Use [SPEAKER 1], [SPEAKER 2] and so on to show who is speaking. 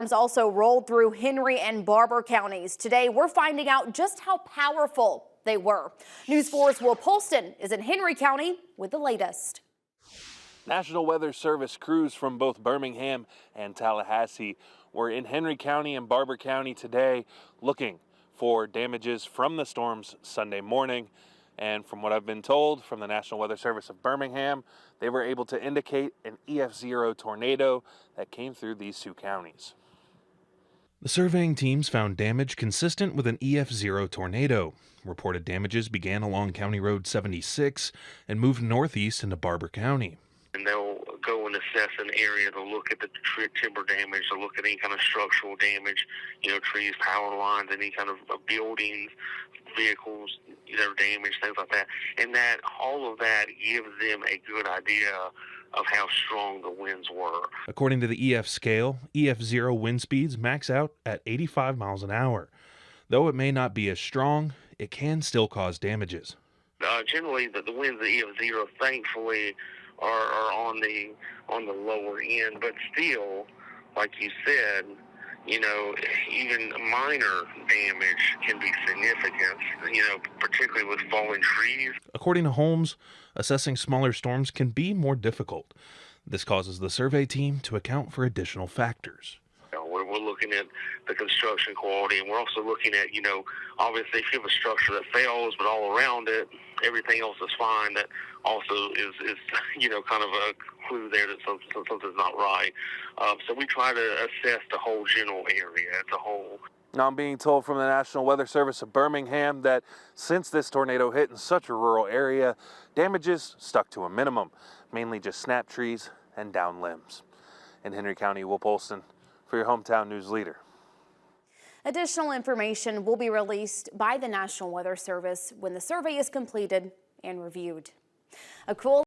[SPEAKER 1] Also rolled through Henry and Barbour counties. Today, we're finding out just how powerful they were. News 4's Will Polston is in Henry County with the latest.
[SPEAKER 2] National Weather Service crews from both Birmingham and Tallahassee were in Henry County and Barbour County today looking for damages from the storms Sunday morning. And from what I've been told from the National Weather Service of Birmingham, they were able to indicate an EF0 tornado that came through these two counties.
[SPEAKER 3] The surveying teams found damage consistent with an EF0 tornado. Reported damages began along County Road 76 and moved northeast into Barbour County.
[SPEAKER 4] And they'll go and assess an area to look at the timber damage, to look at any kind of structural damage, trees, power lines, any kind of buildings, vehicles that are damaged, things like that. And that all of that gives them a good idea of how strong the winds were.
[SPEAKER 3] According to the EF scale, EF0 wind speeds max out at 85 miles an hour. Though it may not be as strong, it can still cause damages.
[SPEAKER 4] Generally, the winds of EF0, thankfully, are on the lower end, but still, like you said, even minor damage can be significant, particularly with falling trees.
[SPEAKER 3] According to Holmes, assessing smaller storms can be more difficult. This causes the survey team to account for additional factors.
[SPEAKER 4] We're looking at the construction quality, and we're also looking at, obviously if you have a structure that fails, but all around it, everything else is fine, that also is kind of a clue there that something's not right. So we try to assess the whole general area as a whole.
[SPEAKER 2] Now, I'm being told from the National Weather Service of Birmingham that since this tornado hit in such a rural area, damages stuck to a minimum, mainly just snap trees and down limbs. In Henry County, Will Polston for your hometown news leader.
[SPEAKER 1] Additional information will be released by the National Weather Service when the survey is completed and reviewed. A cool